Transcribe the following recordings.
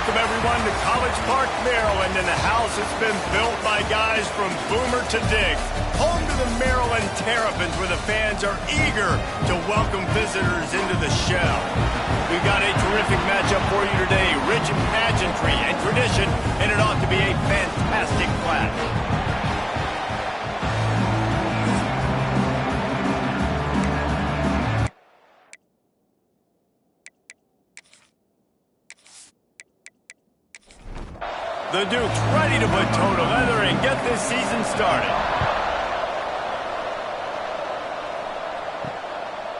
welcome everyone to College Park, Maryland, in a house that's been built by guys from Boomer to Dig. Home to the Maryland Terrapins, where the fans are eager to welcome visitors into the shell. We've got a terrific matchup for you today, rich in pageantry and tradition, and it ought to be a fantastic clash. The Duke's ready to put toe to leather and get this season started.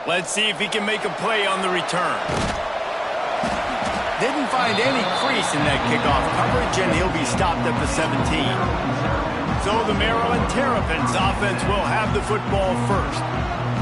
Let's see if he can make a play on the return. Didn't find any crease in that kickoff coverage, and he'll be stopped at the 17. So the Maryland Terrapins offense will have the football first.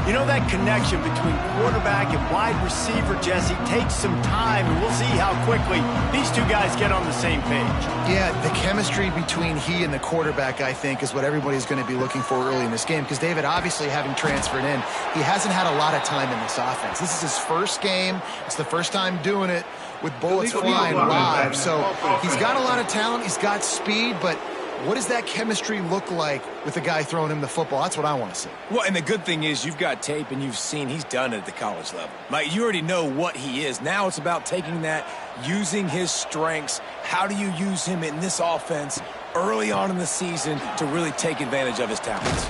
You know, that connection between quarterback and wide receiver, Jesse, takes some time, and we'll see how quickly these two guys get on the same page. Yeah, the chemistry between he and the quarterback, I think, is what everybody's going to be looking for early in this game, because David, obviously, having transferred in, he hasn't had a lot of time in this offense. This is his first game. It's the first time doing it with bullets flying live. So he's got a lot of talent. He's got speed, but what does that chemistry look like with the guy throwing him the football? That's what I want to see. Well, and the good thing is you've got tape and you've seen he's done it at the college level. Like, you already know what he is. Now it's about taking that, using his strengths. How do you use him in this offense early on in the season to really take advantage of his talents?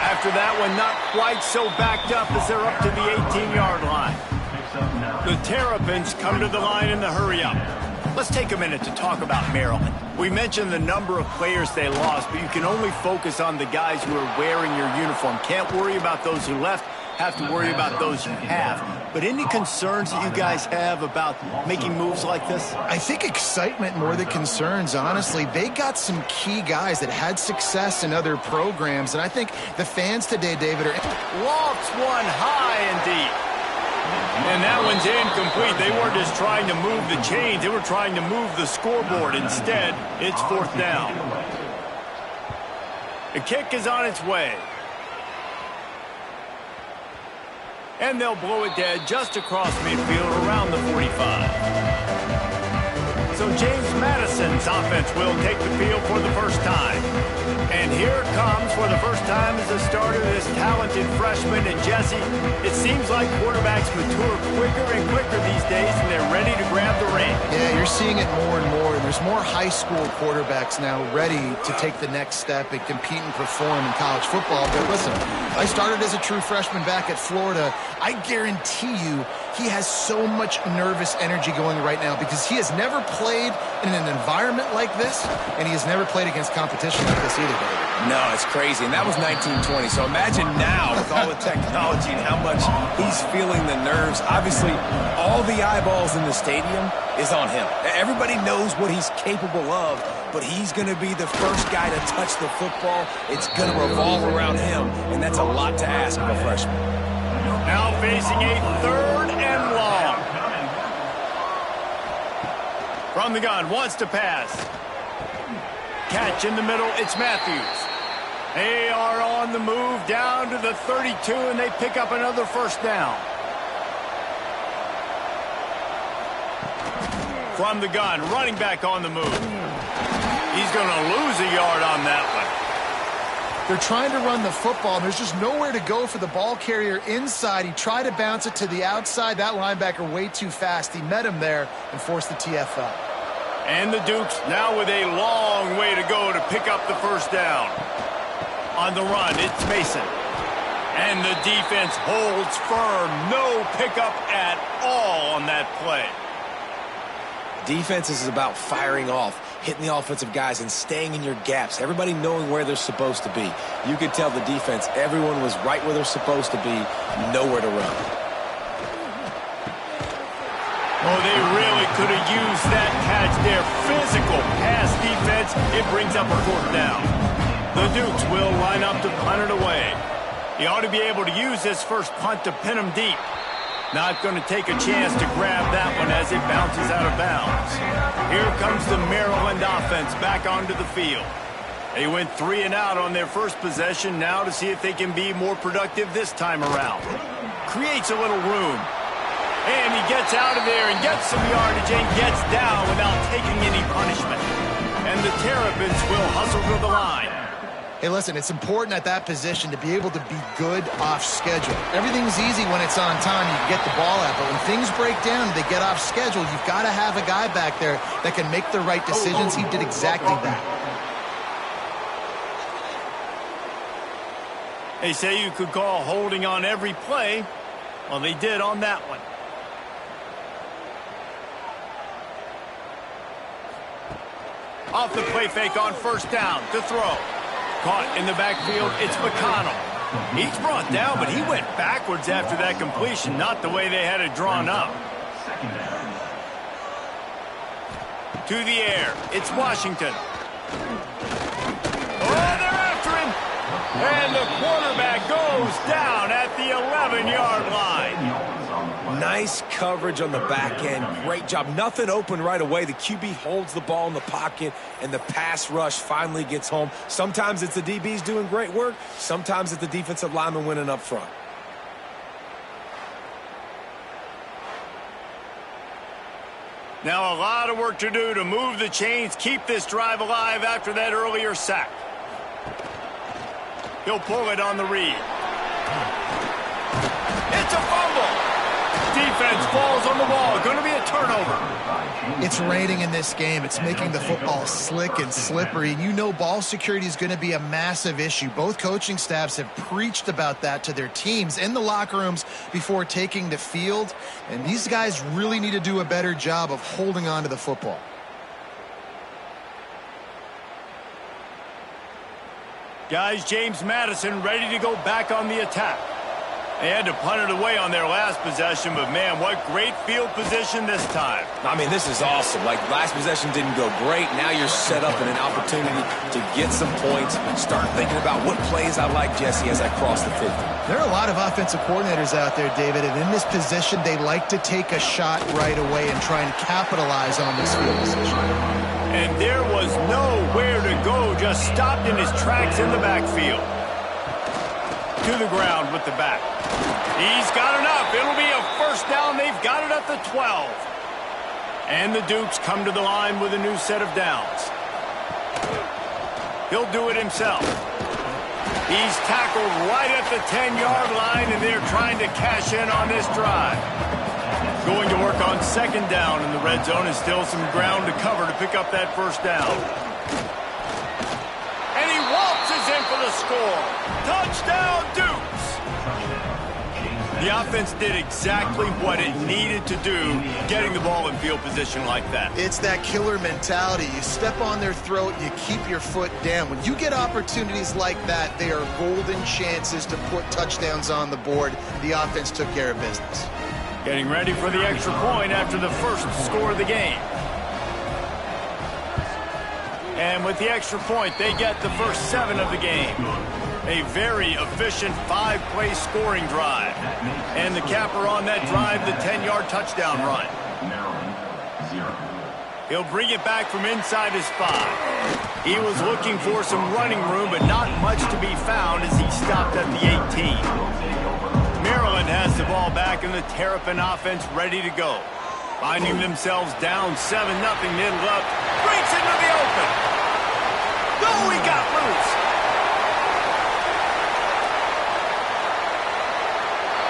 After that one, not quite so backed up as they're up to the 18-yard line. The Terrapins come to the line in the hurry-up. Let's take a minute to talk about Maryland. We mentioned the number of players they lost, but you can only focus on the guys who are wearing your uniform. Can't worry about those who left, have to worry about those you have. But any concerns that you guys have about making moves like this? I think excitement more than concerns, honestly. They got some key guys that had success in other programs, and I think the fans today, David, are... Lofts one high and deep. And that one's incomplete. They weren't just trying to move the chains. They were trying to move the scoreboard. Instead, it's fourth down. The kick is on its way. And they'll blow it dead just across midfield around the 45. So James Madison's offense will take the field for the first time. And here comes, for the first time as a starter, this talented freshman. And Jesse, it seems like quarterbacks mature quicker and quicker these days, and they're ready to grab the reins. Yeah, you're seeing it more and more. And there's more high school quarterbacks now ready to take the next step and compete and perform in college football. But listen, I started as a true freshman back at Florida. I guarantee you he has so much nervous energy going right now because he has never played in an environment like this, and he has never played against competition like this either, David. No, it's crazy, and that was 1920. So imagine now with all the technology and how much he's feeling the nerves. Obviously, all the eyeballs in the stadium is on him. Everybody knows what he's capable of, but he's going to be the first guy to touch the football. It's going to revolve around him, and that's a lot to ask of a freshman. Now facing a third and long. From the gun, wants to pass. Catch in the middle, it's Matthews. They are on the move down to the 32, and they pick up another first down. From the gun, running back on the move. He's going to lose a yard on that one. They're trying to run the football, and there's just nowhere to go for the ball carrier inside. He tried to bounce it to the outside. That linebacker way too fast. He met him there and forced the TFL. And the Dukes now with a long way to go to pick up the first down. On the run, it's Mason. And the defense holds firm. No pickup at all on that play. Defense is about firing off, hitting the offensive guys and staying in your gaps. Everybody knowing where they're supposed to be. You could tell the defense, everyone was right where they're supposed to be, nowhere to run. Oh, they really could have used that catch there. Physical pass defense. It brings up a fourth down. The Dukes will line up to punt it away. He ought to be able to use this first punt to pin him deep. Not going to take a chance to grab that one as it bounces out of bounds. Here comes the Maryland offense back onto the field. They went 3 and out on their first possession, now to see if they can be more productive this time around. Creates a little room. And he gets out of there and gets some yardage and gets down without taking any punishment. And the Terrapins will hustle to the line. Hey, listen, it's important at that position to be able to be good off schedule. Everything's easy when it's on time. You can get the ball out. But when things break down and they get off schedule, you've got to have a guy back there that can make the right decisions. He did exactly that. They say you could call holding on every play. Well, they did on that one. Off the play fake on first down to throw. Caught in the backfield, it's McConnell. He's brought down, but he went backwards after that completion, not the way they had it drawn up. To the air, it's Washington. Oh, they're after him. And the quarterback goes down at the 11-yard line. Nice coverage on the back end. Great job. Nothing open right away. The QB holds the ball in the pocket, and the pass rush finally gets home. Sometimes it's the DBs doing great work. Sometimes it's the defensive lineman winning up front. Now a lot of work to do to move the chains, keep this drive alive after that earlier sack. He'll pull it on the read. It's a fumble. Defense falls on the ball. Going to be a turnover. It's raining in this game. It's making the football slick and slippery. And you know ball security is going to be a massive issue. Both coaching staffs have preached about that to their teams in the locker rooms before taking the field. And these guys really need to do a better job of holding on to the football. Guys, James Madison ready to go back on the attack. They had to punt it away on their last possession, but man, what great field position this time. I mean, this is awesome. Like, last possession didn't go great. Now you're set up in an opportunity to get some points. Start thinking about what plays I like, Jesse, as I cross the 50. There are a lot of offensive coordinators out there, David, and in this position, they like to take a shot right away and try and capitalize on this field position. And there was nowhere to go, just stopped in his tracks in the backfield. To the ground with the back. He's got enough. It'll be a first down. They've got it at the 12. And the Dukes come to the line with a new set of downs. He'll do it himself. He's tackled right at the 10-yard line, and they're trying to cash in on this drive. Going to work on second down in the red zone, and still some ground to cover to pick up that first down. And he waltzes in for the score. Touchdown, Dukes! The offense did exactly what it needed to do, getting the ball in field position like that. It's that killer mentality. You step on their throat, you keep your foot down. When you get opportunities like that, they are golden chances to put touchdowns on the board. The offense took care of business. Getting ready for the extra point after the first score of the game. And with the extra point, they get the first 7 of the game. A very efficient 5-play scoring drive. And the capper on that drive, the 10-yard touchdown run. He'll bring it back from inside his 5. He was looking for some running room, but not much to be found as he stopped at the 18. Maryland has the ball back, and the Terrapin offense ready to go. Finding themselves down 7-0 mid-left. Breaks into the open. No, he got loose.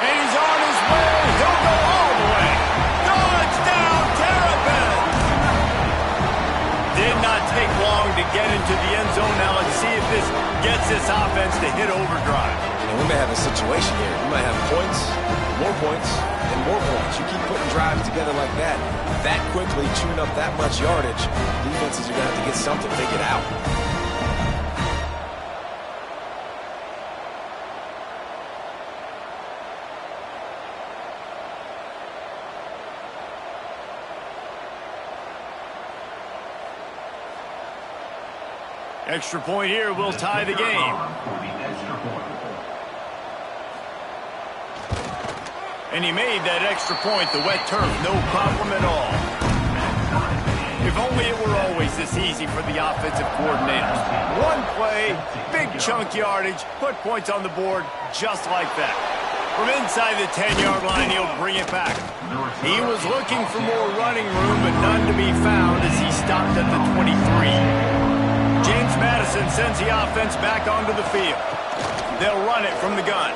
And he's on his way. He'll go all the way. Touchdown, Terrapin. Did not take long to get into the end zone. Now let's see if this gets this offense to hit overdrive. And we may have a situation here. We might have points, and more points. You keep putting drives together like that quickly, chewing up that much yardage, defenses are going to have to get something figured out. Extra point here will tie the game. And he made that extra point, the wet turf, no problem at all. If only it were always this easy for the offensive coordinators. One play, big chunk yardage, put points on the board just like that. From inside the 10-yard line, he'll bring it back. He was looking for more running room, but none to be found as he stopped at the 23. James Madison sends the offense back onto the field. They'll run it from the gun.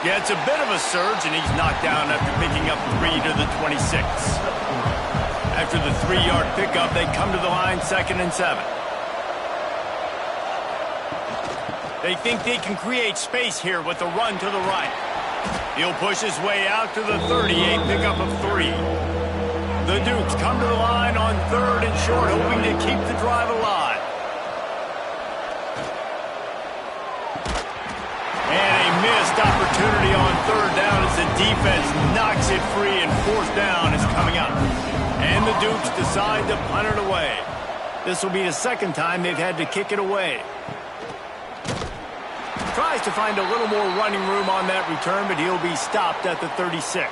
Yeah, it's a bit of a surge, and he's knocked down after picking up 3 to the 26. After the 3-yard pickup, they come to the line 2nd and 7. They think they can create space here with a run to the right. He'll push his way out to the 38, pickup of 3. The Dukes come to the line on 3rd and short, hoping to keep the drive alive. And a missed opportunity on 3rd down as the defense knocks it free, and 4th down is coming up. And the Dukes decide to punt it away. This will be the 2nd time they've had to kick it away. Tries to find a little more running room on that return, but he'll be stopped at the 36.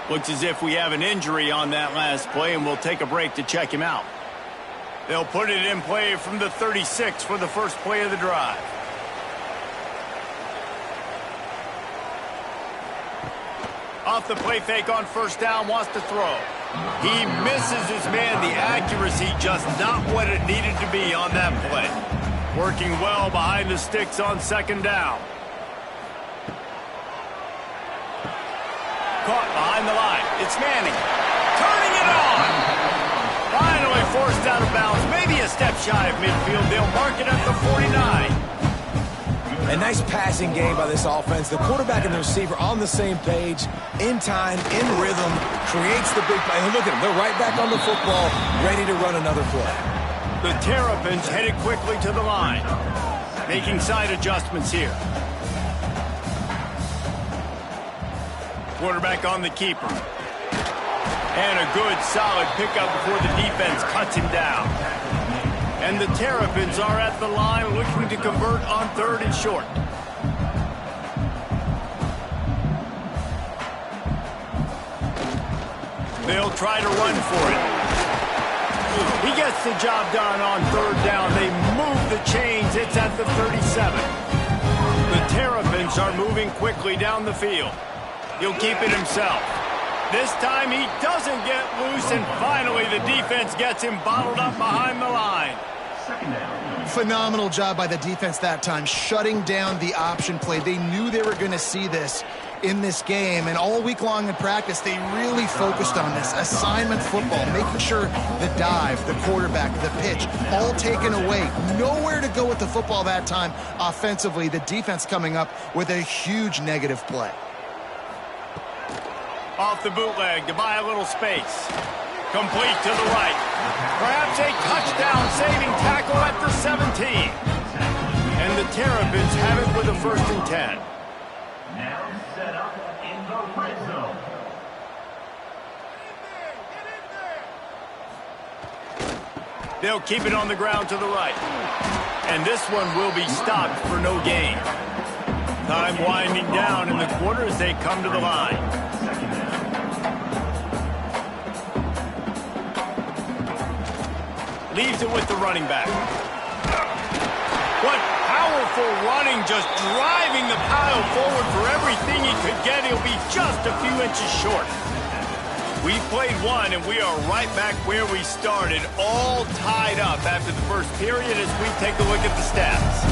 Looks as if we have an injury on that last play, and we'll take a break to check him out. They'll put it in play from the 36 for the first play of the drive. Off the play fake on 1st down, wants to throw. He misses his man. The accuracy just not what it needed to be on that play. Working well behind the sticks on 2nd down. Caught behind the line. It's Manning. Turning it on. Finally forced out of bounds. Maybe a step shy of midfield. They'll mark it at the 49. A nice passing game by this offense. The quarterback and the receiver on the same page, in time, in rhythm, creates the big play. And look at them. They're right back on the football, ready to run another play. The Terrapins headed quickly to the line, making side adjustments here. Quarterback on the keeper. And a good, solid pickup before the defense cuts him down. And the Terrapins are at the line looking to convert on 3rd and short. They'll try to run for it. He gets the job done on 3rd down. They move the chains. It's at the 37. The Terrapins are moving quickly down the field. He'll keep it himself. This time he doesn't get loose, and finally the defense gets him bottled up behind the line. Phenomenal job by the defense that time, shutting down the option play. They knew they were going to see this in this game, and all week long in practice, they really focused on this assignment football, making sure the dive, the quarterback, the pitch, all taken away. Nowhere to go with the football that time offensively. The defense coming up with a huge negative play. Off the bootleg to buy a little space. Complete to the right. Perhaps a touchdown-saving tackle at the 17. And the Terrapins have it with a 1st and 10. Now set up in the red zone. They'll keep it on the ground to the right. And this one will be stopped for no gain. Time winding down in the quarter as they come to the line. Leaves it with the running back. What powerful running, just driving the pile forward for everything he could get. He'll be just a few inches short. We played one, and we are right back where we started, all tied up after the first period as we take a look at the stats.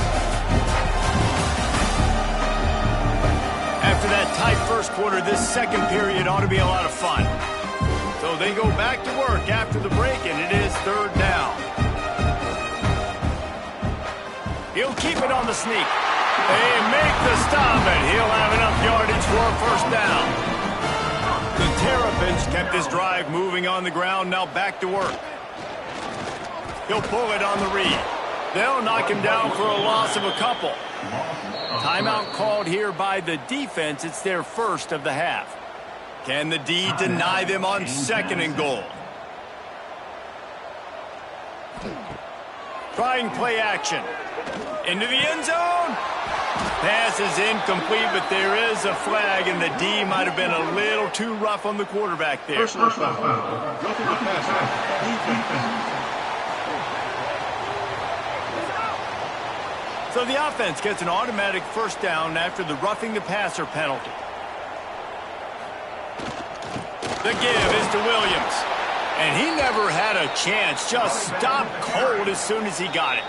After that tight first quarter, this second period ought to be a lot of fun. So they go back to work after the break, and it is 3rd down. He'll keep it on the sneak. They make the stop, and he'll have enough yardage for a 1st down. The Terrapins kept this drive moving on the ground, now back to work. He'll pull it on the read. They'll knock him down for a loss of a couple. Timeout called here by the defense. It's their first of the half. Can the D deny them on 2nd and goal? Trying play action. Into the end zone. Pass is incomplete, but there is a flag, and the D might have been a little too rough on the quarterback there. Personal foul. Roughing the passer. So the offense gets an automatic 1st down after the roughing the passer penalty. The give is to Williams. And he never had a chance. Just stopped cold as soon as he got it.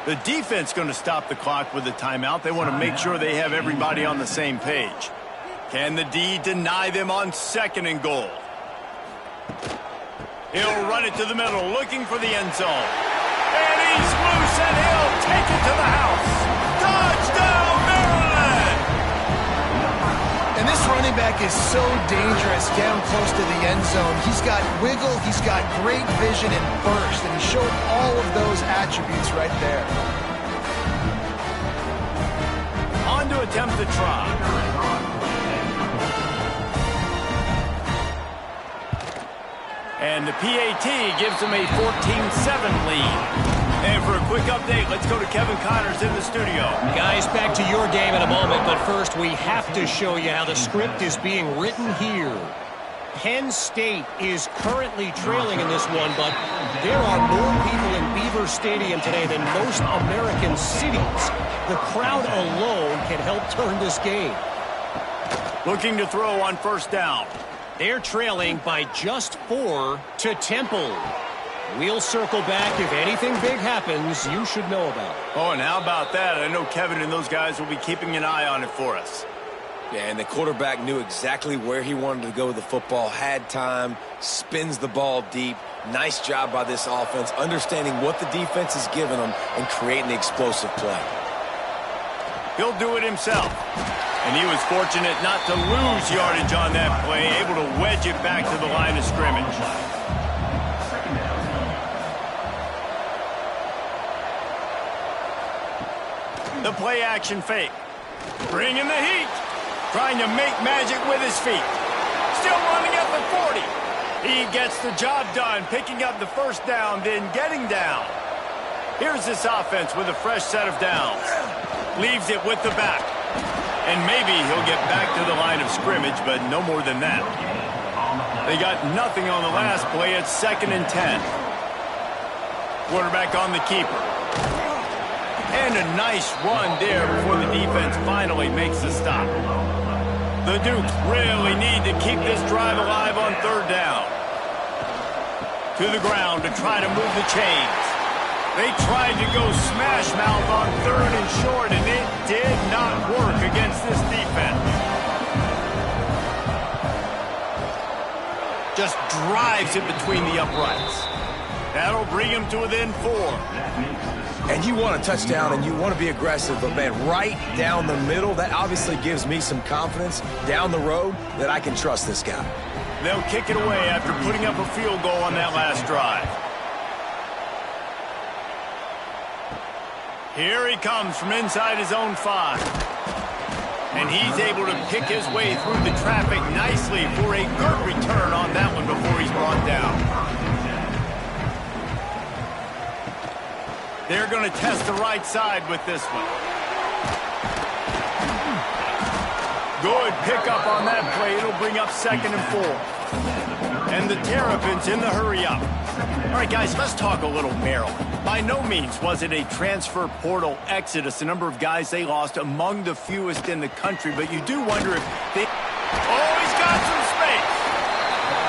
The defense going to stop the clock with a timeout. They want to make sure they have everybody on the same page. Can the D deny them on 2nd and goal? He'll run it to the middle, looking for the end zone. And he's loose, and he'll take it to the house. Touchdown, Maryland! And this running back is so dangerous down close to the end zone. He's got wiggle, he's got great vision and burst, and he showed all of those attributes right there. On to attempt the try. And the PAT gives them a 14-7 lead. And for a quick update, let's go to Kevin Connors in the studio. Guys, back to your game in a moment, but first we have to show you how the script is being written here. Penn State is currently trailing in this one, but there are more people in Beaver Stadium today than most American cities. The crowd alone can help turn this game. Looking to throw on 1st down. They're trailing by just 4 to Temple. We'll circle back. If anything big happens, you should know about it. Oh, and how about that? I know Kevin and those guys will be keeping an eye on it for us. Yeah, and the quarterback knew exactly where he wanted to go with the football, had time, spins the ball deep. Nice job by this offense, understanding what the defense is giving them and creating the explosive play. He'll do it himself. And he was fortunate not to lose yardage on that play, able to wedge it back to the line of scrimmage. The play action fake. Bringing the heat. Trying to make magic with his feet. Still running at the 40. He gets the job done, picking up the 1st down, then getting down. Here's this offense with a fresh set of downs. Leaves it with the back. And maybe he'll get back to the line of scrimmage, but no more than that. They got nothing on the last play. It's 2nd and 10. Quarterback on the keeper. And a nice run there before the defense finally makes the stop. The Dukes really need to keep this drive alive on 3rd down. To the ground to try to move the chains. They tried to go smash mouth on 3rd and short, and it did not work against this defense. Just drives it between the uprights. That'll bring him to within 4. And you want a touchdown and you want to be aggressive, but man, right down the middle, that obviously gives me some confidence down the road that I can trust this guy. They'll kick it away after putting up a field goal on that last drive. Here he comes from inside his own 5. And he's able to pick his way through the traffic nicely for a good return on that one before he's brought down. They're going to test the right side with this one. Good pickup on that play. It'll bring up 2nd and 4. And the Terrapins in the hurry-up. All right, guys, let's talk a little Maryland. By no means was it a transfer portal exodus. The number of guys they lost among the fewest in the country. But you do wonder if they... Oh, he's got some space.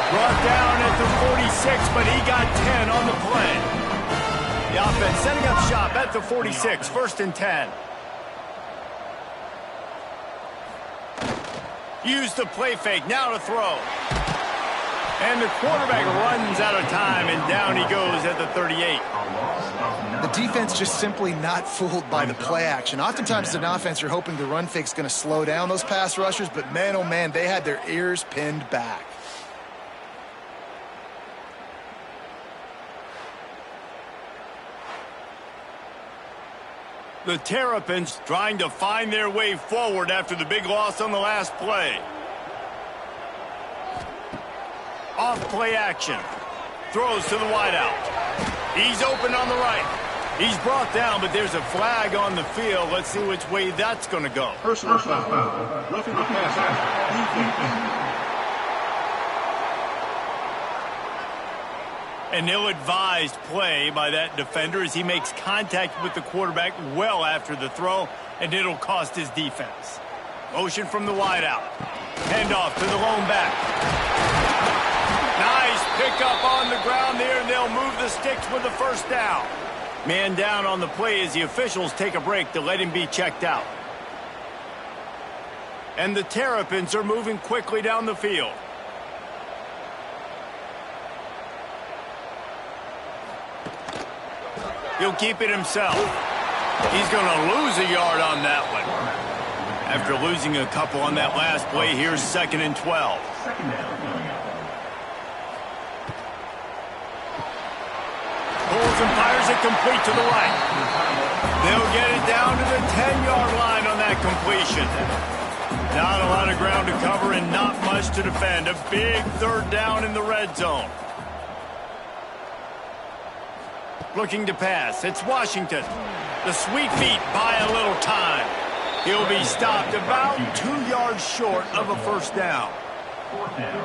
Brought down at the 46, but he got 10 on the play. The offense setting up shop at the 46, 1st and 10. Use the play fake, now to throw. And the quarterback runs out of time, and down he goes at the 38. The defense just simply not fooled by the play action. Oftentimes as an offense, you're hoping the run fake's going to slow down those pass rushers, but man, oh man, they had their ears pinned back. The Terrapins trying to find their way forward after the big loss on the last play. Off play action. Throws to the wideout. He's open on the right. He's brought down, but there's a flag on the field. Let's see which way that's going to go. Personal foul. Roughing the passer. An ill-advised play by that defender as he makes contact with the quarterback well after the throw, and it'll cost his defense. Motion from the wideout. Handoff to the lone back. pickup on the ground there, and they'll move the sticks with the first down. Man down on the play as the officials take a break to let him be checked out. And the Terrapins are moving quickly down the field. He'll keep it himself. He's going to lose a yard on that one. After losing a couple on that last play, here's 2nd and 12. Pulls and fires it complete to the right. They'll get it down to the 10-yard line on that completion. Not a lot of ground to cover and not much to defend. A big 3rd down in the red zone. Looking to pass. It's Washington. The sweet feet buy a little time. He'll be stopped about 2 yards short of a first down.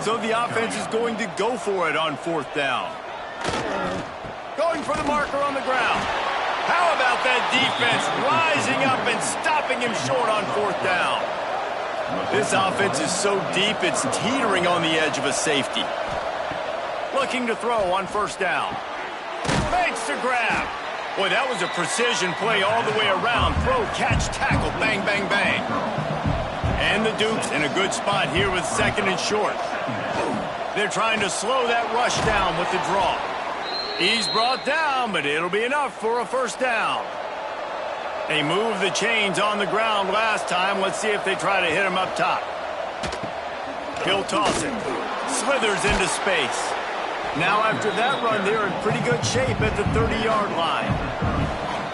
So the offense is going to go for it on 4th down. Going for the marker on the ground. How about that defense rising up and stopping him short on 4th down? This offense is so deep, it's teetering on the edge of a safety. Looking to throw on 1st down. Makes the grab. Boy, that was a precision play all the way around. Throw, catch, tackle, bang, bang, bang. And the Dukes in a good spot here with 2nd and short. They're trying to slow that rush down with the draw. He's brought down, but it'll be enough for a first down. They moved the chains on the ground last time. Let's see if they try to hit him up top. He'll toss it. Slithers into space. Now after that run, they're in pretty good shape at the 30-yard line.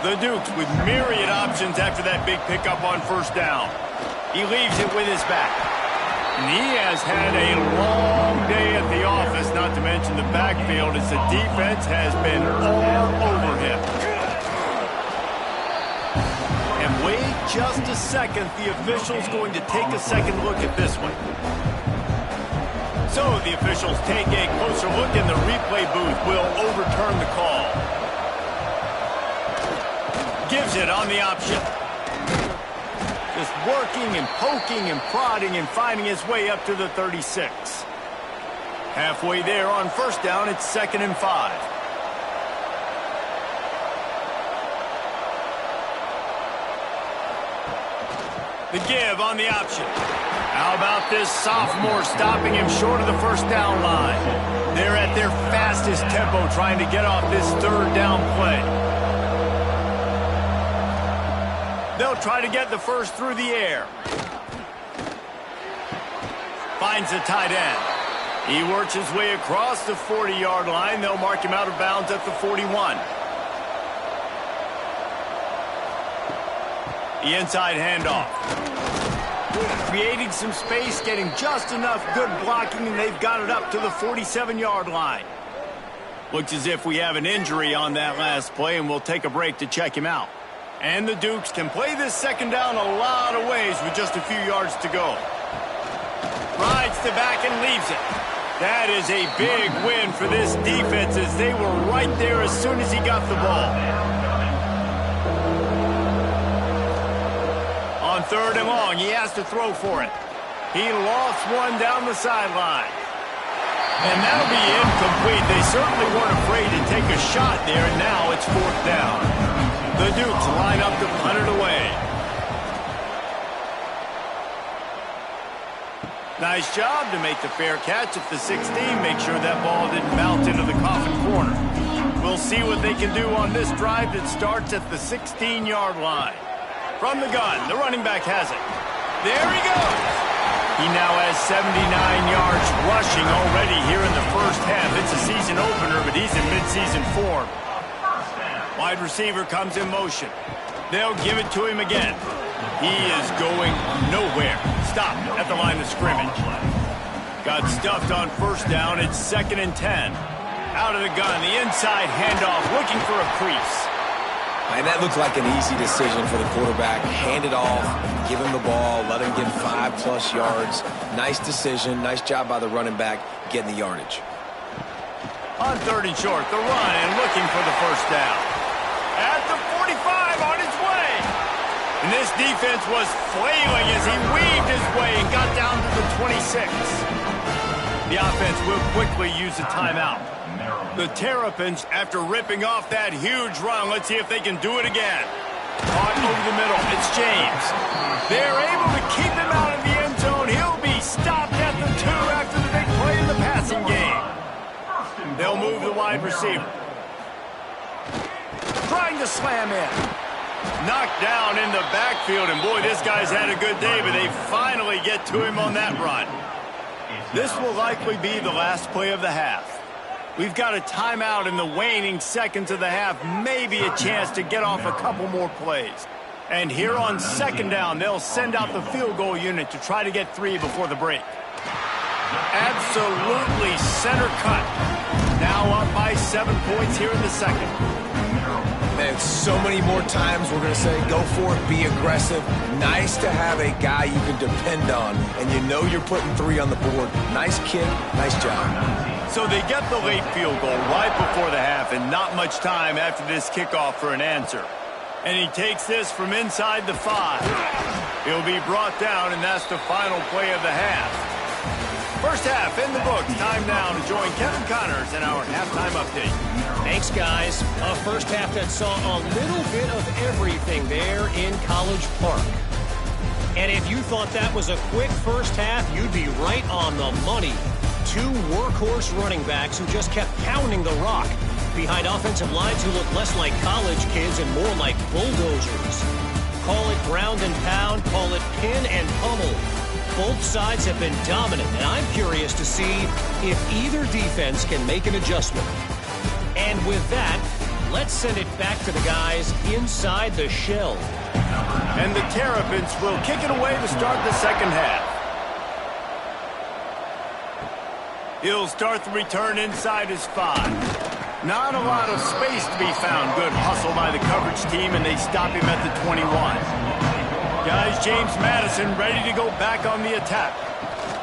The Dukes with myriad options after that big pickup on 1st down. He leaves it with his back. And he has had a long day at the office, not to mention the backfield, as the defense has been all over him. And wait just a second, the official's going to take a second look at this one. So the officials take a closer look, and the replay booth will overturn the call. Gives it on the option. Just working and poking and prodding and finding his way up to the 36. Halfway there on 1st down, it's 2nd and 5. The give on the option. How about this sophomore stopping him short of the 1st down line? They're at their fastest tempo trying to get off this 3rd down play. They'll try to get the first through the air. Finds the tight end. He works his way across the 40-yard line. They'll mark him out of bounds at the 41. The inside handoff. Creating some space, getting just enough good blocking, and they've got it up to the 47-yard line. Looks as if we have an injury on that last play, and we'll take a break to check him out. And the Dukes can play this 2nd down a lot of ways with just a few yards to go. Rides the back and leaves it. That is a big win for this defense, as they were right there as soon as he got the ball. On 3rd and long, he has to throw for it. He lost one down the sideline. And that'll be incomplete. They certainly weren't afraid to take a shot there, and now it's 4th down. The Dukes line up to punt it away. Nice job to make the fair catch at the 16. Make sure that ball didn't bounce into the coffin corner. We'll see what they can do on this drive that starts at the 16-yard line. From the gun, the running back has it. There he goes. He now has 79 yards rushing already here in the 1st half. It's a season opener, but he's in midseason form. Wide receiver comes in motion. They'll give it to him again. He is going nowhere. Stop at the line of scrimmage. Got stuffed on 1st down. It's 2nd and 10. Out of the gun, the inside handoff, looking for a crease. And that looked like an easy decision for the quarterback. Hand it off, give him the ball, let him get 5+ yards. Nice decision, nice job by the running back getting the yardage. On 3rd and short, the run and looking for the 1st down. At the 45, on his way. And this defense was flailing as he weaved his way and got down to the 26. The offense will quickly use a timeout. The Terrapins, after ripping off that huge run, let's see if they can do it again. Caught over the middle. It's James. They're able to keep him out of the end zone. He'll be stopped at the 2 after the big play in the passing game. They'll move the wide receiver. Trying to slam in. Knocked down in the backfield, and boy, this guy's had a good day, but they finally get to him on that run. This will likely be the last play of the half. We've got a timeout in the waning seconds of the half, maybe a chance to get off a couple more plays. And here on second down, they'll send out the field goal unit to try to get 3 before the break. Absolutely center cut. Now up by 7 points here in the second. Man, so many more times we're going to say, go for it, be aggressive. Nice to have a guy you can depend on, and you know you're putting 3 on the board. Nice kick, nice job. So they get the late field goal right before the half, and not much time after this kickoff for an answer. And he takes this from inside the 5. He'll be brought down, and that's the final play of the half. First half in the books. Time now to join Kevin Connors in our halftime update. Thanks, guys. A first half that saw a little bit of everything there in College Park. And if you thought that was a quick first half, you'd be right on the money. 2 workhorse running backs who just kept pounding the rock behind offensive lines who look less like college kids and more like bulldozers. Call it ground and pound, call it pin and pummel. Both sides have been dominant, and I'm curious to see if either defense can make an adjustment. And with that, let's send it back to the guys inside the shell. And the Terrapins will kick it away to start the second half. He'll start the return inside his 5. Not a lot of space to be found. Good hustle by the coverage team, and they stop him at the 21. Guys, James Madison ready to go back on the attack.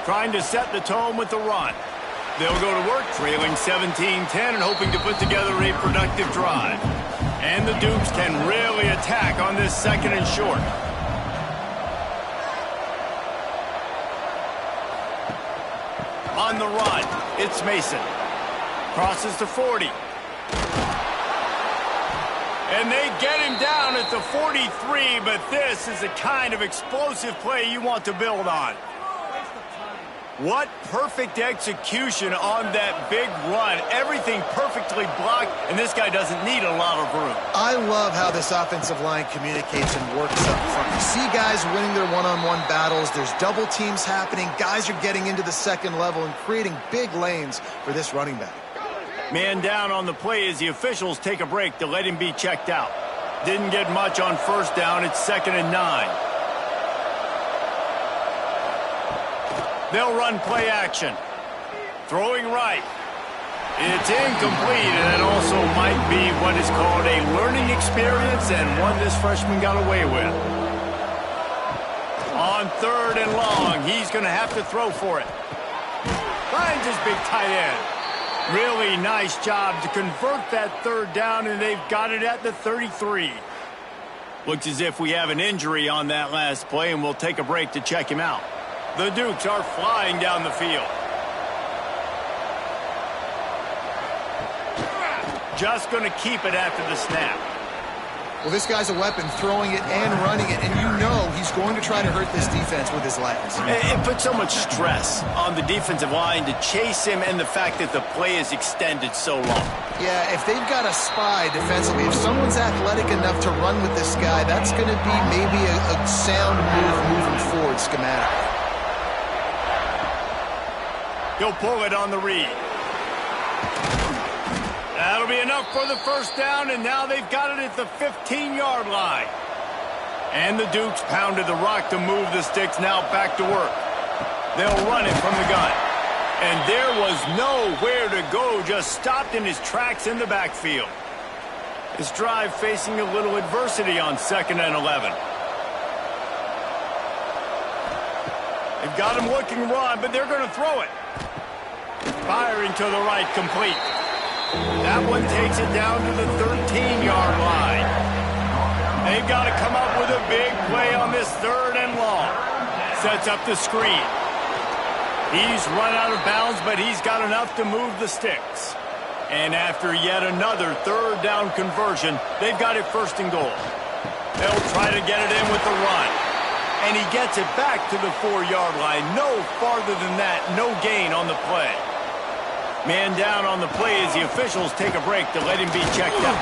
Trying to set the tone with the run. They'll go to work, trailing 17-10 and hoping to put together a productive drive. And the Dukes can really attack on this second and short. On the run, it's Mason. Crosses to 40. And they get him down at the 43, but this is the kind of explosive play you want to build on. What perfect execution on that big run. Everything perfectly blocked, and this guy doesn't need a lot of room. I love how this offensive line communicates and works up front. You see guys winning their one-on-one battles. There's double teams happening. Guys are getting into the second level and creating big lanes for this running back. Man down on the play as the officials take a break to let him be checked out. Didn't get much on first down. It's 2nd and 9. They'll run play action. Throwing right. It's incomplete, and it also might be what is called a learning experience and one this freshman got away with. On 3rd and long, he's going to have to throw for it. Finds his big tight end. Really nice job to convert that 3rd down, and they've got it at the 33. Looks as if we have an injury on that last play, and we'll take a break to check him out. The Dukes are flying down the field. Just going to keep it after the snap. Well, this guy's a weapon, throwing it and running it, and you know he's going to try to hurt this defense with his legs. It puts so much stress on the defensive line to chase him, and the fact that the play is extended so long. Yeah, if they've got a spy defensively, if someone's athletic enough to run with this guy, that's going to be maybe a sound move moving forward schematically. He'll pull it on the read. That'll be enough for the first down, and now they've got it at the 15-yard line. And the Dukes pounded the rock to move the sticks, now back to work. They'll run it from the gun. And there was nowhere to go, just stopped in his tracks in the backfield. This drive facing a little adversity on 2nd and 11. They've got him looking run, but they're going to throw it. Firing to the right, complete. That one takes it down to the 13-yard line. They've got to come up with a big play on this 3rd and long. Sets up the screen. He's run out of bounds, but he's got enough to move the sticks. And after yet another third down conversion, they've got it first and goal. They'll try to get it in with the run. And he gets it back to the 4-yard line. No farther than that, no gain on the play. Man down on the play as the officials take a break to let him be checked out.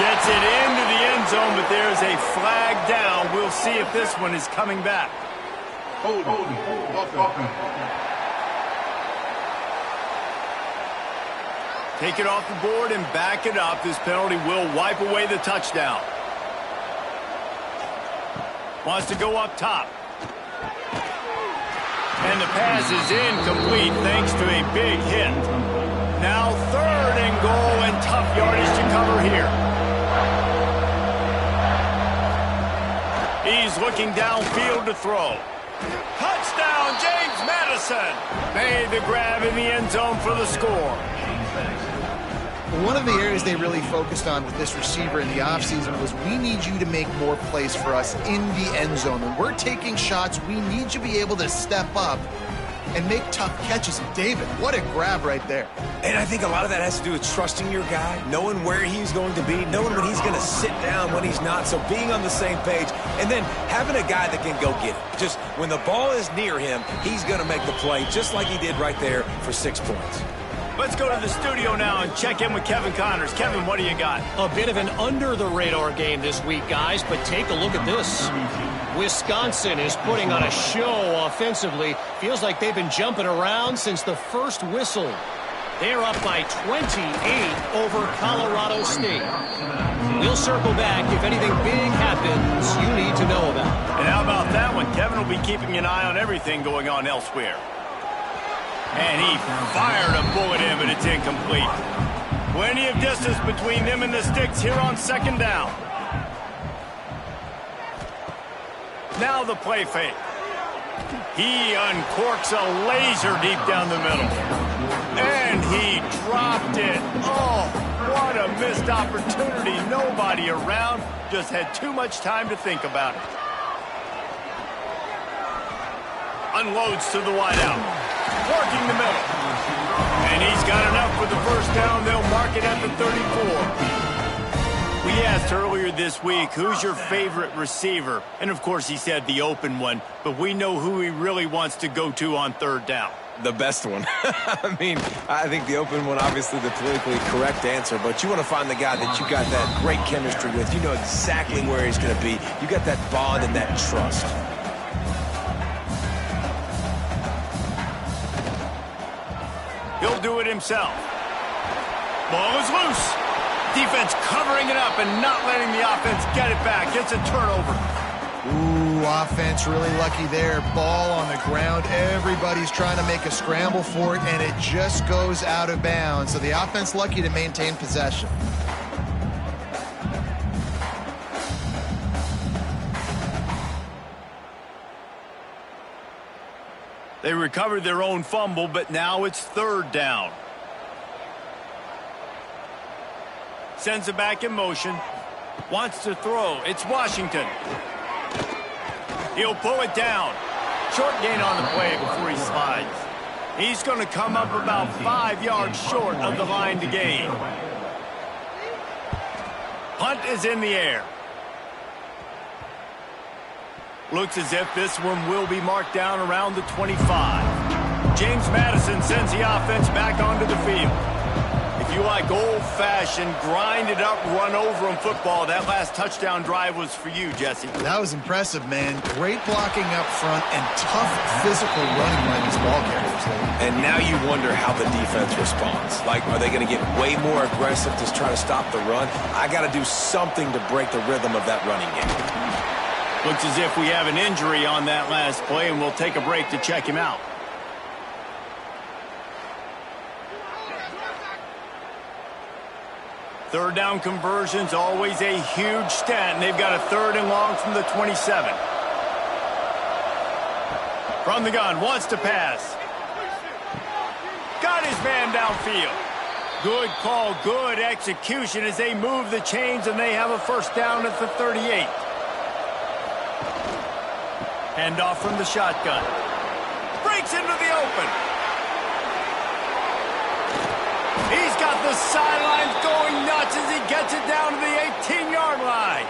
Gets it into the end zone, but there's a flag down. We'll see if this one is coming back. Hold offense. Take it off the board and back it up. This penalty will wipe away the touchdown. Wants to go up top. And the pass is incomplete thanks to a big hit. Now 3rd and goal and tough yardage to cover here. He's looking downfield to throw. Touchdown, James Madison. Made the grab in the end zone for the score. One of the areas they really focused on with this receiver in the offseason was we need you to make more plays for us in the end zone. When we're taking shots, we need you to be able to step up and make tough catches. And David, what a grab right there. And I think a lot of that has to do with trusting your guy, knowing where he's going to be, knowing when he's going to sit down, when he's not, so being on the same page, and then having a guy that can go get it. Just when the ball is near him, he's going to make the play just like he did right there for 6 points. Let's go to the studio now and check in with Kevin Connors. Kevin, what do you got? A bit of an under-the-radar game this week, guys, but take a look at this. Wisconsin is putting on a show offensively. Feels like they've been jumping around since the first whistle. They're up by 28 over Colorado State. We'll circle back if anything big happens you need to know about. And how about that one? Kevin will be keeping an eye on everything going on elsewhere. And he fired a bullet in, but it's incomplete. Plenty of distance between them and the sticks here on 2nd down. Now the play fake. He uncorks a laser deep down the middle. And he dropped it. Oh, what a missed opportunity. Nobody around. Just had too much time to think about it. Unloads to the wideout. Working the middle. And he's got enough for the first down. They'll mark it at the 34. We asked earlier this week, who's your favorite receiver? And, of course, he said the open one. But we know who he really wants to go to on 3rd down. The best one. I mean, I think the open one, obviously the politically correct answer, but you want to find the guy that you got that great chemistry with. You know exactly where he's going to be. You got that bond and that trust. He'll do it himself. Ball is loose. Defense covering it up and not letting the offense get it back. It's a turnover. Ooh, offense really lucky there. Ball on the ground. Everybody's trying to make a scramble for it, and it just goes out of bounds. So the offense lucky to maintain possession. They recovered their own fumble, but now it's 3rd down. Sends it back in motion. Wants to throw. It's Washington. He'll pull it down. Short gain on the play before he slides. He's going to come up about 5 yards short of the line to gain. Punt is in the air. Looks as if this one will be marked down around the 25. James Madison sends the offense back onto the field. If you like old-fashioned, grind-it-up, run-over-'em football, that last touchdown drive was for you, Jesse. That was impressive, man. Great blocking up front and tough physical running by these ball carriers. And now you wonder how the defense responds. Like, are they going to get way more aggressive to try to stop the run? I got to do something to break the rhythm of that running game. Looks as if we have an injury on that last play, and we'll take a break to check him out. Third down conversions, always a huge stat, and they've got a 3rd and long from the 27. From the gun, wants to pass. Got his man downfield. Good call, good execution as they move the chains, and they have a first down at the 38. Handoff from the shotgun. breaks into the open. He's got the sidelines going nuts as he gets it down to the 18-yard line.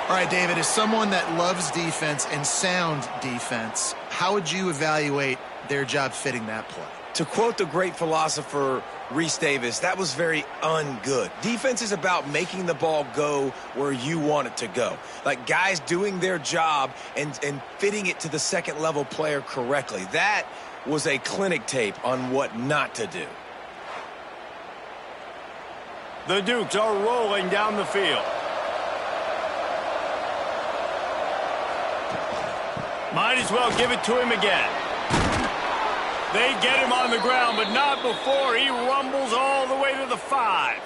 All right, David, as someone that loves defense and sound defense, how would you evaluate their job fitting that play? To quote the great philosopher Reese Davis, that was very ungood. Defense is about making the ball go where you want it to go. Like guys doing their job and fitting it to the second-level player correctly. That was a clinic tape on what not to do. The Dukes are rolling down the field. Might as well give it to him again. They get him on the ground, but not before he rumbles all the way to the 5.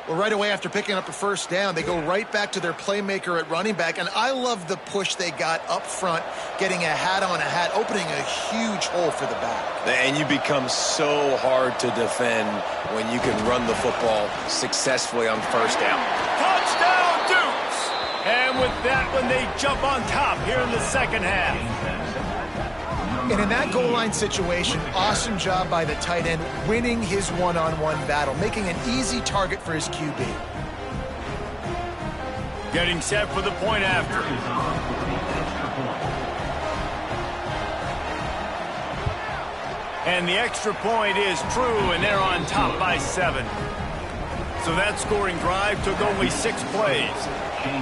Well, right away after picking up a first down, they go right back to their playmaker at running back, and I love the push they got up front, getting a hat on a hat, opening a huge hole for the back. And you become so hard to defend when you can run the football successfully on first down. Touchdown, Dukes! And with that one, they jump on top here in the second half. And in that goal line situation, awesome job by the tight end winning his one-on-one battle, making an easy target for his QB. Getting set for the point after. And the extra point is true, and they're on top by 7. So that scoring drive took only 6 plays.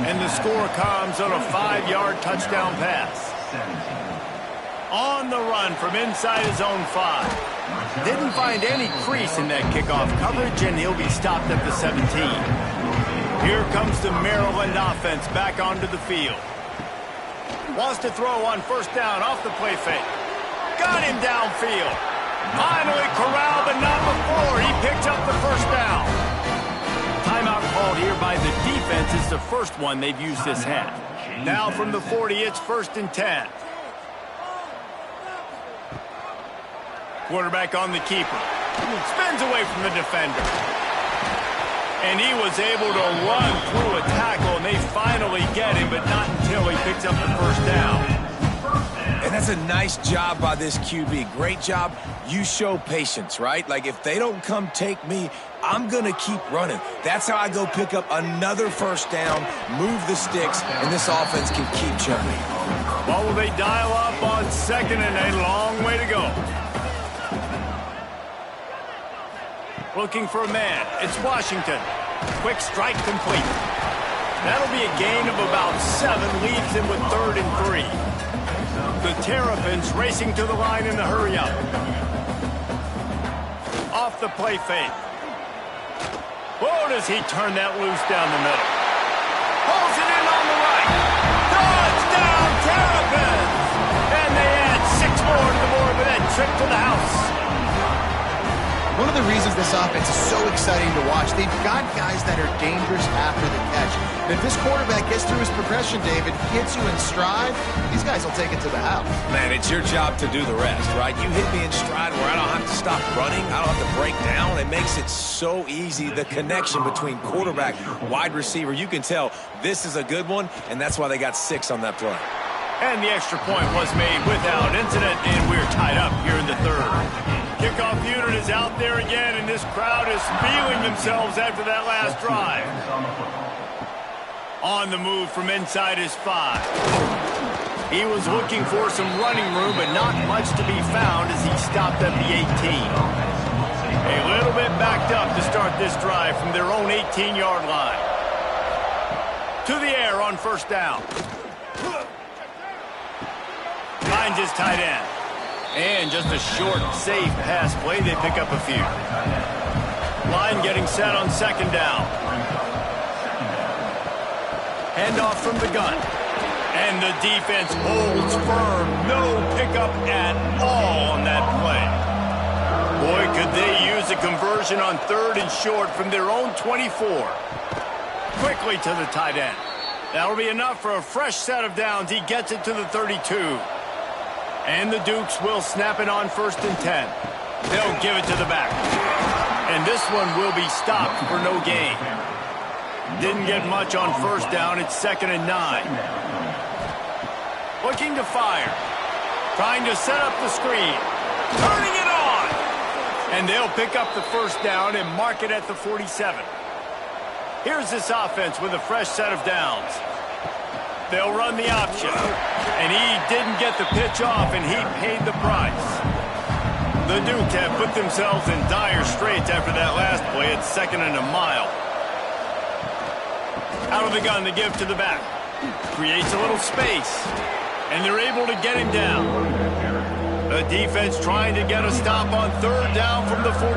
And the score comes on a 5-yard touchdown pass. On the run from inside his own 5. Didn't find any crease in that kickoff coverage, and he'll be stopped at the 17. Here comes the Maryland offense back onto the field. Wants to throw on first down off the play fake. Got him downfield. Finally corralled, but not before he picks up the first down. Timeout called here by the defense. It's the first one they've used this half. Now from the 40, it's 1st and 10. Quarterback on the keeper. Spins away from the defender. And he was able to run through a tackle, and they finally get him, but not until he picks up the first down. And that's a nice job by this QB. Great job. You show patience, right? Like, if they don't come take me, I'm going to keep running. That's how I go pick up another first down, move the sticks, and this offense can keep jumping. Well, will they dial up on second and a long way to go? Looking for a man. It's Washington. Quick strike complete. That'll be a gain of about 7, leaves him with 3rd and 3. The Terrapins racing to the line in the hurry up. Off the play fake. Oh, does he turn that loose down the middle. Pulls it in on the right. Touchdown, Terrapins! And they add 6 more to the board with that trip to the house. One of the reasons this offense is so exciting to watch, they've got guys that are dangerous after the catch. And if this quarterback gets through his progression, David, hits you in stride, these guys will take it to the house. Man, it's your job to do the rest, right? You hit me in stride where I don't have to stop running. I don't have to break down. It makes it so easy. The connection between quarterback, wide receiver, you can tell this is a good one, and that's why they got 6 on that play. And the extra point was made without incident, and we're tied up here in the 3rd. Kickoff unit is out there again, and this crowd is feeling themselves after that last drive. On the move from inside his 5. He was looking for some running room, but not much to be found as he stopped at the 18. A little bit backed up to start this drive from their own 18-yard line. To the air on first down. Finds his tight end. And just a short, safe pass play. They pick up a few. Line getting set on second down. Handoff from the gun. And the defense holds firm. No pickup at all on that play. Boy, could they use a conversion on 3rd and short from their own 24. Quickly to the tight end. That'll be enough for a fresh set of downs. He gets it to the 32. And the Dukes will snap it on 1st and 10. They'll give it to the back. And this one will be stopped for no gain. Didn't get much on first down. It's 2nd and 9. Looking to fire. Trying to set up the screen. Turning it on. And they'll pick up the first down and mark it at the 47. Here's this offense with a fresh set of downs. They'll run the option. And he didn't get the pitch off, and he paid the price. The Dukes have put themselves in dire straits after that last play at 2nd and a mile. Out of the gun to give to the back. Creates a little space. And they're able to get him down. The defense trying to get a stop on 3rd down from the 44.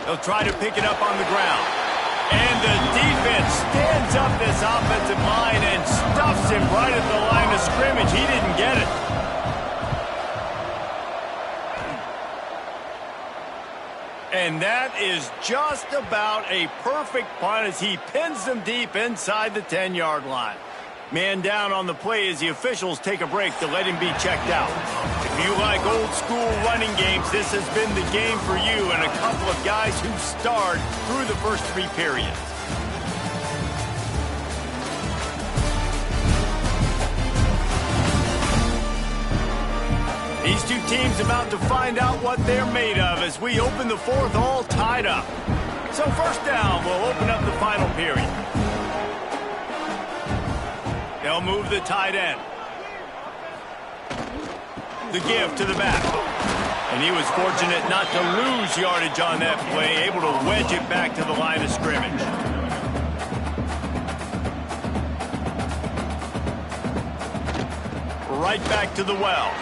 They'll try to pick it up on the ground. And the defense stands up this offensive line and stuffs him right at the line of scrimmage. He didn't get it. And that is just about a perfect punt as he pins them deep inside the 10-yard line. Man down on the play as the officials take a break to let him be checked out. If you like old-school running games, this has been the game for you and a couple of guys who starred through the first 3 periods. These two teams about to find out what they're made of as we open the 4th all tied up. So first down will open up the final period. They'll move the tight end. The give to the back. And he was fortunate not to lose yardage on that play, able to wedge it back to the line of scrimmage. Right back to the well.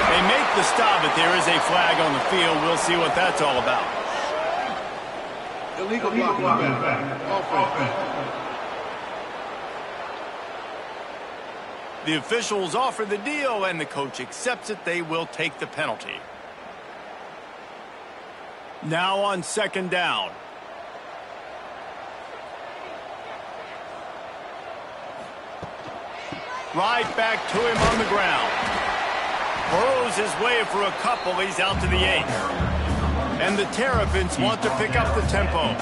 They make the stop, but there is a flag on the field. We'll see what that's all about. Illegal blocking back. Offense. The officials offer the deal, and the coach accepts it. They will take the penalty. Now on 2nd down. Right back to him on the ground. Burrows his way for a couple. He's out to the 8. And the Terrapins want to pick up the tempo.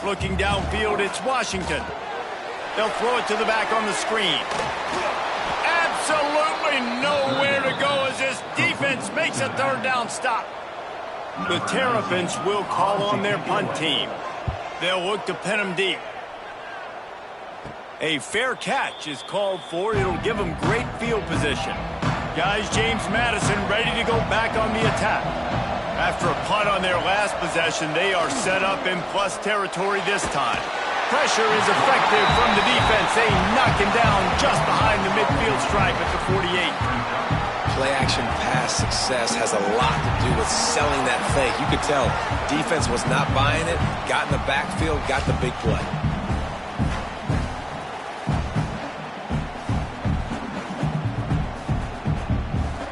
Looking downfield, it's Washington. They'll throw it to the back on the screen. Absolutely nowhere to go as this defense makes a 3rd down stop. The Terrapins will call on their punt team. They'll look to pin him deep. A fair catch is called for. It'll give them great field position. Guys, James Madison ready to go back on the attack. After a punt on their last possession, they are set up in plus territory this time. Pressure is effective from the defense. They knock him down just behind the midfield stripe at the 48. Play-action pass success has a lot to do with selling that fake. You could tell defense was not buying it, got in the backfield, got the big play.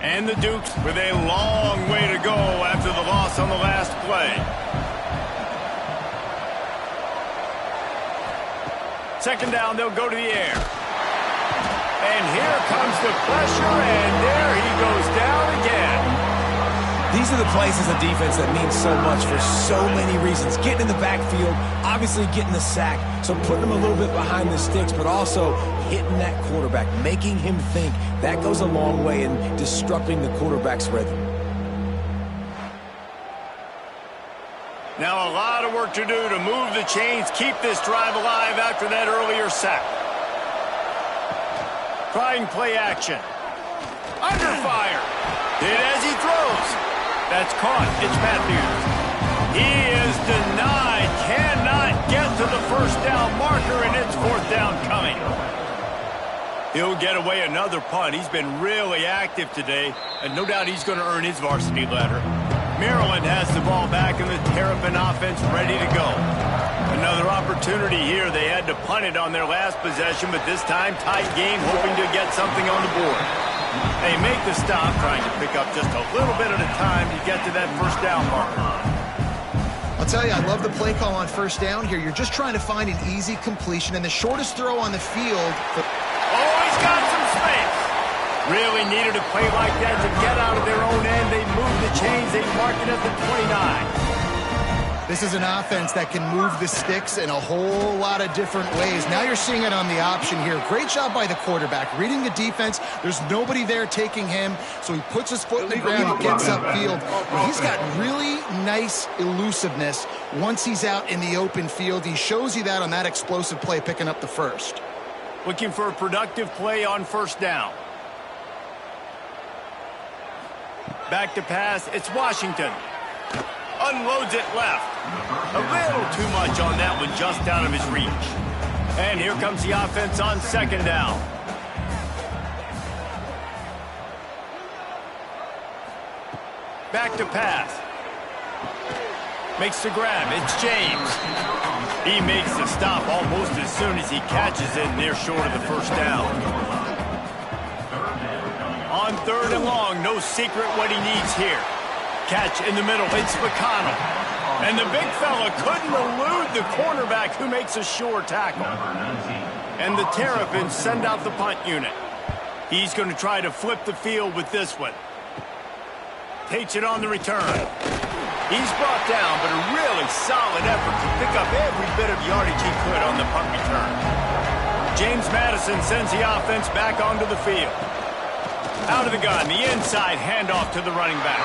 And the Dukes with a long way to go after the loss on the last play. 2nd down, they'll go to the air. And here comes the pressure, and there he goes down again. These are the plays as a defense that mean so much for so many reasons. Getting in the backfield, obviously getting the sack, so putting him a little bit behind the sticks, but also hitting that quarterback, making him think. That goes a long way in disrupting the quarterback's rhythm. Now a lot of work to do to move the chains, keep this drive alive after that earlier sack. Trying play action. Under fire. Hit as he throws. That's caught. It's Matthews. He is denied. Cannot get to the 1st down marker, and it's 4th down coming. He'll get away another punt. He's been really active today, and no doubt he's going to earn his varsity letter. Maryland has the ball back, and the Terrapin offense ready to go. Another opportunity here. They had to punt it on their last possession, but this time tight game, hoping to get something on the board. They make the stop, trying to pick up just a little bit at a time to get to that 1st down marker. I'll tell you, I love the play call on 1st down here. You're just trying to find an easy completion, and the shortest throw on the field. Oh, he's got some space. Really needed a play like that to get out of their own end. They move the chains. They mark it at the 29. This is an offense that can move the sticks in a whole lot of different ways. Now you're seeing it on the option here. Great job by the quarterback. Reading the defense, there's nobody there taking him, so he puts his foot in the ground, he gets upfield. But he's got really nice elusiveness once he's out in the open field. He shows you that on that explosive play, picking up the first. Looking for a productive play on first down. Back to pass, it's Washington. Unloads it left. A little too much on that one, just out of his reach. And here comes the offense on second down. Back to pass. Makes the grab. It's James. He makes the stop almost as soon as he catches it near short of the first down. On third and long, no secret what he needs here. Catch in the middle, it's McConnell. And the big fella couldn't elude the cornerback who makes a sure tackle. And the Terrapins send out the punt unit. He's going to try to flip the field with this one. Takes it on the return. He's brought down, but a really solid effort to pick up every bit of yardage he could on the punt return. James Madison sends the offense back onto the field. Out of the gun, the inside handoff to the running back.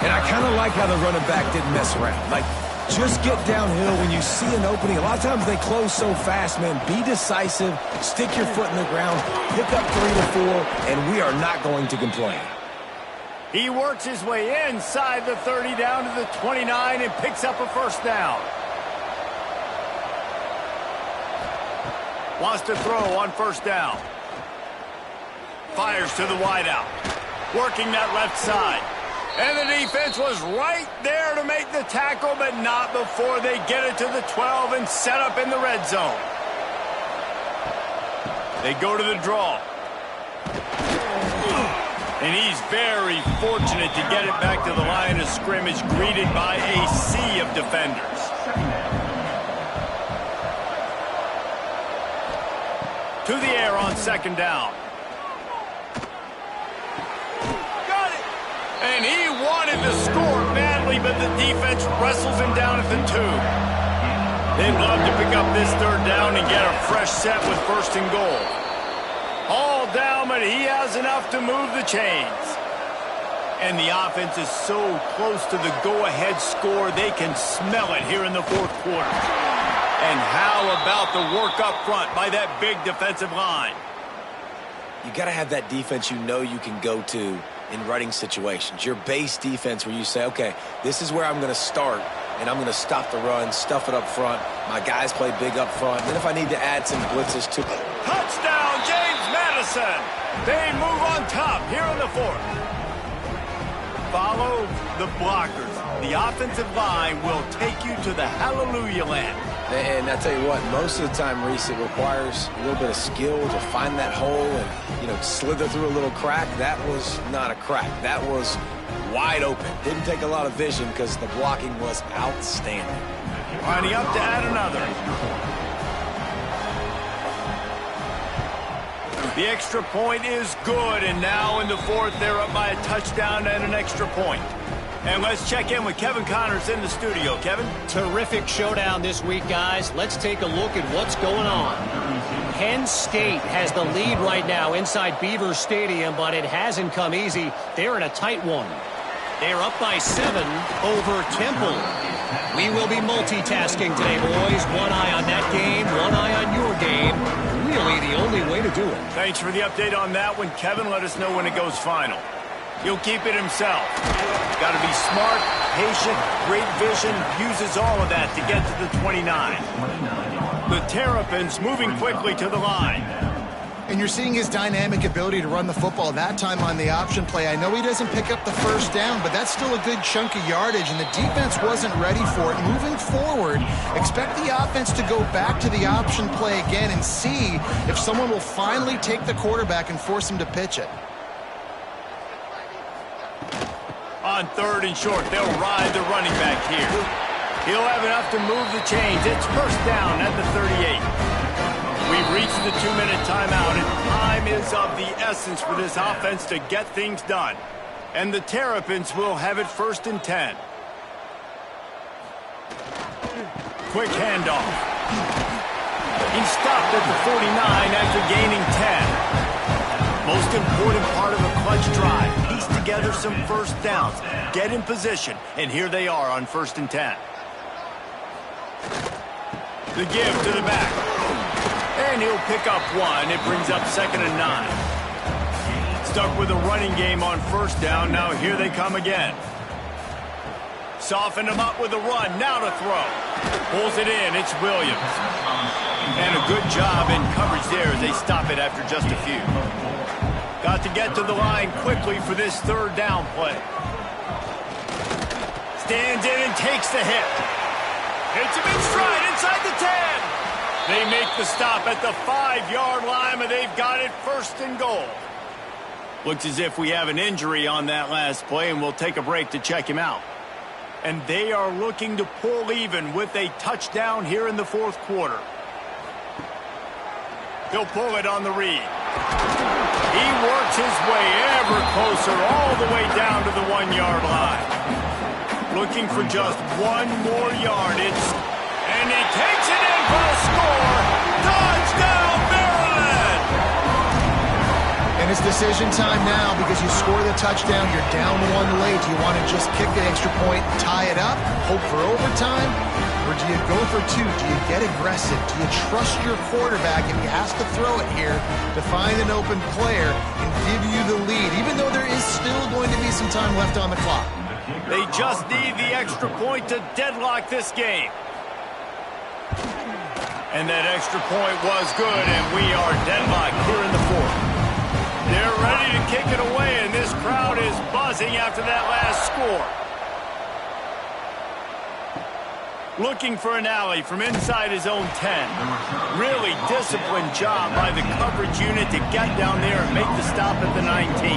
And I kind of like how the running back didn't mess around. Like, just get downhill when you see an opening. A lot of times they close so fast, man. Be decisive, stick your foot in the ground, pick up 3 to 4, and we are not going to complain. He works his way inside the 30 down to the 29 and picks up a first down. Wants to throw on first down. Fires to the wideout. Working that left side. And the defense was right there to make the tackle, but not before they get it to the 12 and set up in the red zone. They go to the draw. And he's very fortunate to get it back to the line of scrimmage, greeted by a sea of defenders. To the air on second down. And he wanted to score badly, but the defense wrestles him down at the 2. They'd love to pick up this third down and get a fresh set with first and goal. All down, but he has enough to move the chains. And the offense is so close to the go-ahead score, they can smell it here in the fourth quarter. And how about the work up front by that big defensive line? You got to have that defense you know you can go to in running situations. Your base defense where you say, okay, this is where I'm going to start, and I'm going to stop the run, stuff it up front. My guys play big up front. Then if I need to add some blitzes to... Touchdown, James Madison! They move on top here in the fourth. Follow the blockers. The offensive line will take you to the hallelujah land. And I tell you what, most of the time, Reese, it requires a little bit of skill to find that hole and, you know, slither through a little crack. That was not a crack. That was wide open. Didn't take a lot of vision because the blocking was outstanding. Lining up to add another. The extra point is good, and now in the fourth, they're up by a touchdown and an extra point. And let's check in with Kevin Connors in the studio. Kevin? Terrific showdown this week, guys. Let's take a look at what's going on. Penn State has the lead right now inside Beaver Stadium, but it hasn't come easy. They're in a tight one. They're up by 7 over Temple. We will be multitasking today, boys. One eye on that game, one eye on your game. Really the only way to do it. Thanks for the update on that one, Kevin. Let us know when it goes final. He'll keep it himself. Got to be smart, patient, great vision, uses all of that to get to the 29. The Terrapins moving quickly to the line. And you're seeing his dynamic ability to run the football, that time on the option play. I know he doesn't pick up the first down, but that's still a good chunk of yardage, and the defense wasn't ready for it. Moving forward, expect the offense to go back to the option play again and see if someone will finally take the quarterback and force him to pitch it. On third and short, they'll ride the running back here. He'll have enough to move the chains. It's first down at the 38. We've reached the 2-minute timeout, and time is of the essence for this offense to get things done. And the Terrapins will have it first and 10. quick handoff. He stopped at the 49 after gaining 10. Most important part of a clutch drive. Piece together some first downs. Get in position. And here they are on 1st and 10. The give to the back. And he'll pick up 1. It brings up 2nd and 9. Stuck with a running game on 1st down. Now here they come again. Soften him up with a run. Now to throw. Pulls it in. It's Williams. And a good job in coverage there as they stop it after just a few. Got to get to the line quickly for this 3rd down play. Stands in and takes the hit. Hits him in stride inside the 10. They make the stop at the 5-yard line, but they've got it 1st and goal. Looks as if we have an injury on that last play, and we'll take a break to check him out. And they are looking to pull even with a touchdown here in the 4th quarter. He'll pull it on the read. He works his way ever closer all the way down to the 1-yard line. Looking for just 1 more yard. And he takes it in for a score. Touchdown, Maryland! And it's decision time now because you score the touchdown, you're down 1 late. Do you want to just kick the extra point, tie it up, hope for overtime? Or do you go for 2? Do you get aggressive? Do you trust your quarterback if he has to throw it here to find an open player and give you the lead, even though there is still going to be some time left on the clock? They just need the extra point to deadlock this game. And that extra point was good, and we are deadlocked here in the 4th. They're ready to kick it away, and this crowd is buzzing after that last score. Looking for an alley from inside his own 10. Really disciplined job by the coverage unit to get down there and make the stop at the 19.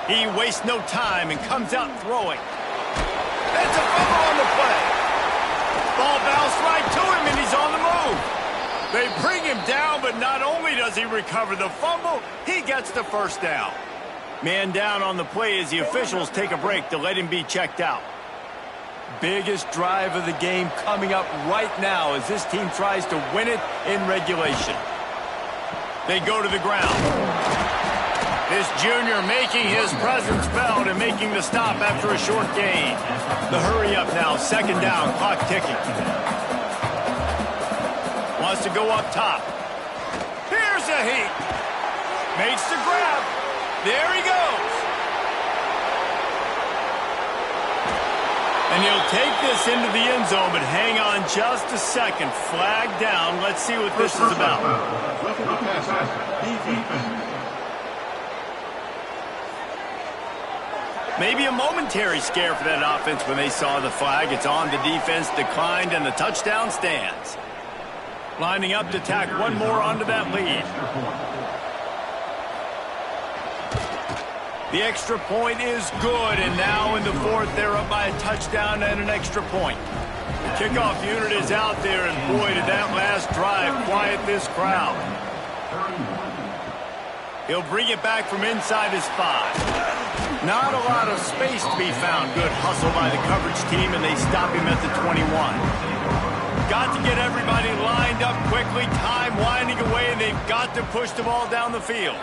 He wastes no time and comes out throwing. That's a fumble on the play. Ball bounced right to him, and he's on the move. They bring him down, but not only does he recover the fumble, he gets the 1st down. Man down on the play as the officials take a break to let him be checked out. Biggest drive of the game coming up right now as this team tries to win it in regulation. They go to the ground. This junior making his presence felt and making the stop after a short gain. The hurry up now, 2nd down, clock ticking. Wants to go up top. Here's a heat. Makes the grab. There he goes. And he'll take this into the end zone, but hang on just a second. Flag down. Let's see what this is about. Maybe a momentary scare for that offense when they saw the flag. It's on, the defense declined, and the touchdown stands. Lining up to tack 1 more onto that lead. The extra point is good, and now in the 4th, they're up by a touchdown and an extra point. The kickoff unit is out there, and boy, did that last drive quiet this crowd. He'll bring it back from inside his 5. Not a lot of space to be found. Good hustle by the coverage team, and they stop him at the 21. Got to get everybody lined up quickly. Time winding away, and they've got to push the ball down the field.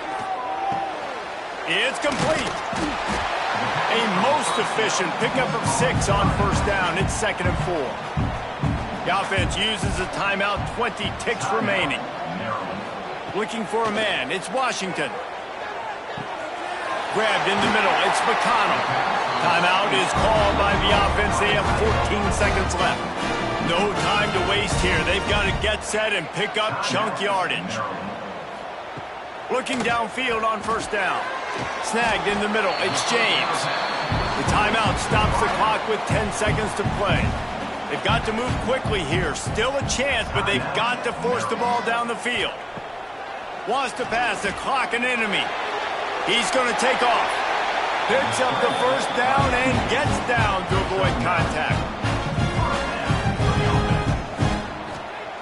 It's complete. A most efficient pickup of 6 on 1st down. It's 2nd and 4. The offense uses a timeout, 20 ticks remaining. Looking for a man. It's Washington. Grabbed in the middle. It's McConnell. Timeout is called by the offense. They have 14 seconds left. No time to waste here. They've got to get set and pick up chunk yardage. Looking downfield on 1st down. Snagged in the middle. It's James. The timeout stops the clock with 10 seconds to play. They've got to move quickly here. Still a chance, but they've got to force the ball down the field. Wants to pass the clock an enemy. He's going to take off. Picks up the 1st down and gets down to avoid contact.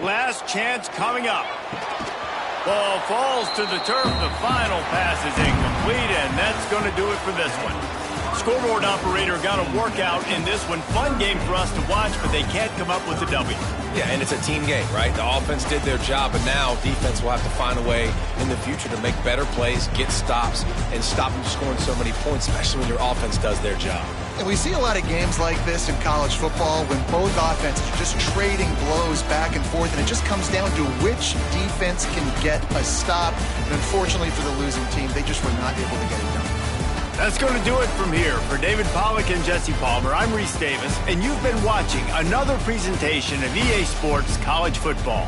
Last chance coming up. Ball falls to the turf. The final pass is incomplete, and that's going to do it for this one. Scoreboard operator got a workout in this one. Fun game for us to watch, but they can't come up with a W. Yeah, and it's a team game, right? The offense did their job, but now defense will have to find a way in the future to make better plays, get stops, and stop them scoring so many points, especially when your offense does their job. And we see a lot of games like this in college football when both offenses are just trading blows back and forth, and it just comes down to which defense can get a stop. And unfortunately for the losing team, they just were not able to get it done. That's going to do it from here. For David Pollack and Jesse Palmer, I'm Reese Davis, and you've been watching another presentation of EA Sports College Football.